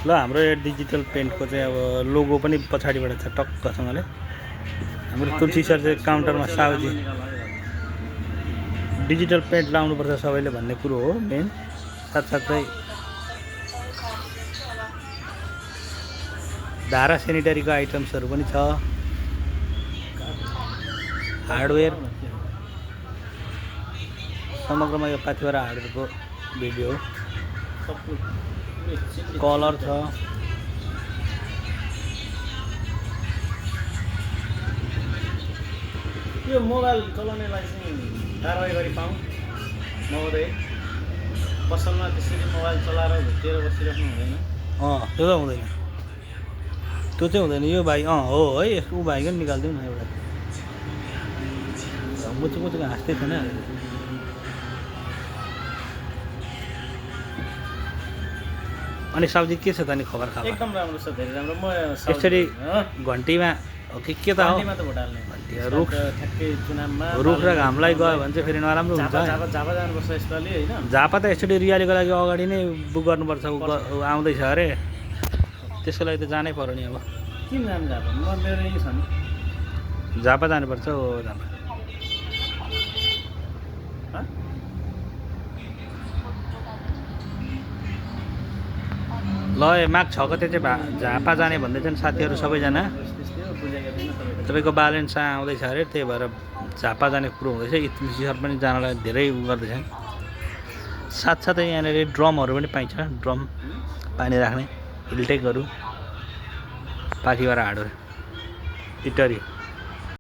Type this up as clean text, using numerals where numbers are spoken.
ल हाम्रो यो डिजिटल पेन्टको चाहिँ अब लोगो पनि पछाडिबाट छ टक्कसँगले। हाम्रो तुलसी सर चाहिँ काउन्टरमा साउजी डिजिटल पेन्ट लाउनुपर्छ सबैले भन्ने कुरो हो मेन। साथसाथै धारा सेनिटरीको आइटम्सहरू पनि छ, हार्डवेयर। समग्रमा यो पाथिभरा हार्डवेयरको भिडियो हो। कलर छ, यो मोबाइल चलाउनेलाई चाहिँ कारवाही गरी पाऊँ महोदय। पसलमा त्यसरी मोबाइल चलाएर भेटेर बसिराख्नु हुँदैन। त्यो त हुँदैन, त्यो चाहिँ हुँदैन। यो भाइ हो है, ऊ भाइको नि निकालिदिउँ न एउटा। मुचुक मुचुक हाँस्दै थिएन। अनि साउजी के छ त नि खबर खाबर? एकदम राम्रो छ, धेरै राम्रो। म यसरी घन्टीमा हो कि के त हो? घन्टीमा त भोट हाल्ने। रुख ठ्याक्कै चुनावमा रुख र घामलाई गयो भने चाहिँ फेरि नराम्रो हुन्छ। झापा जानुपर्छ यसपालि होइन। झापा त यसरी रियालीको लागि अगाडि नै बुक गर्नुपर्छ। ऊ आउँदैछ अरे, त्यसको लागि त जानै पर्यो नि। अब किन जानु झापा? म मेरो यही छ नि। झापा जानुपर्छ हो। झापा ल माघ 6 गते चाहिँ झापा जाने भन्दैछन् साथीहरू सबैजना। तपाईँको ब्यालेन्स आउँदैछ अरे, त्यही भएर झापा जाने कुरो हुँदैछ। तुलसी सर पनि जानलाई धेरै उ गर्दैछन्। साथसाथै यहाँनिर ड्रमहरू पनि पाइन्छ, ड्रम पानी राख्ने, हिलटेकहरू। पाथिभरा हार्डवेयर इटरी।